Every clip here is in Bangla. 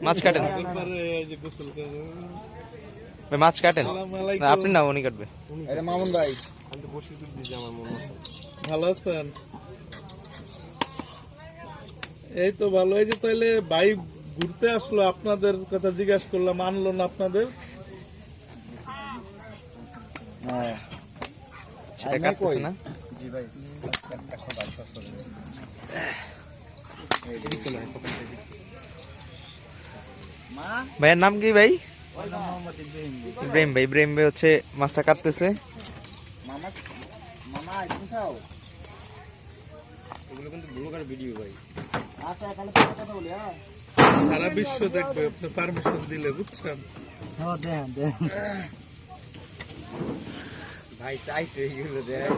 মাছ কাটেন ভাই, মাছ কাটেন। আপনি না, উনি কাটবে। মামুন ভাই ভালো আছেন? এই তো ভালো। এই যে তাইলে ভাই ঘুরতে আসলো, আপনাদের কথা জিজ্ঞাসা করলাম, আনলো না আপনাদের? সেটা কাটতেছে না। জি ভাই ভাইয়ের নাম কি ভাই? ইব্রাহিম ভাই। ইব্রাহিম ভাই হচ্ছে মাছটা কাটতেছে। মামা মামা আইসক্রিম খাও। এগুলো কিন্তু ব্লগার ভিডিও ভাই। আচ্ছা তাহলে কথা বলি। হ্যাঁ, সারা বিশ্ব দেখবে আপনি পারমিশন দিলে, বুঝছেন? হ্যাঁ দেন দেন ভাই, চাইতে এগুলো দেন।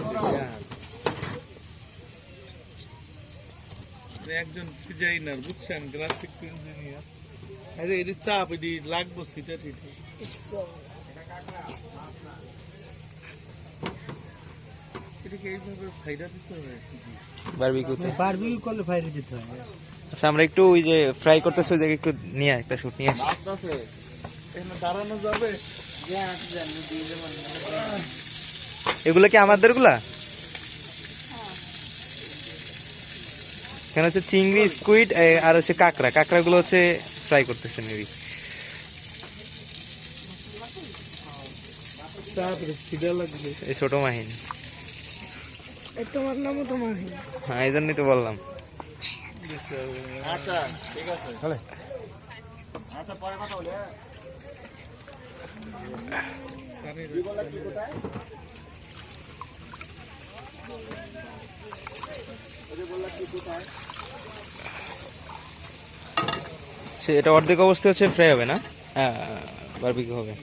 একজন ডিজাইনার, বুঝছেন, গ্রাফিক্স ইঞ্জিনিয়ার। আরে এটি চাপ, এটি লাগবো সেটা ঠিক। এটাকে এইভাবে ফাইদা দিতে হবে বারবিকিউতে। বারবিকিউ করলে ফাইরে দিতে হয়। আচ্ছা, আমরা একটু ওই যে ফ্রাই করতেছি, ওই জায়গায় একটু নিয়ে একটা শুট নিয়ে আসি। এখানে দাঁড়ানো যাবে? এগুলো কি আমাদের গুলা? এখানে হচ্ছে চিংড়ি, স্কুইড আর হচ্ছে কাঁকড়া। কাঁকড়া গুলো হচ্ছে ফ্রাই করতেছে মেবি। তারপরে সিধা লাগবে। এই ছোট মাহিন। তোমার নামও তো মাহিন। হ্যাঁ, এই জন্যই তো বললাম। আচ্ছা ঠিক আছে, চলে। আচ্ছা পরে কথা বলি। এটা অর্ধেক অবস্থা হচ্ছে ফ্রাই হবে না? হ্যাঁ, বারবিকিউ হবে।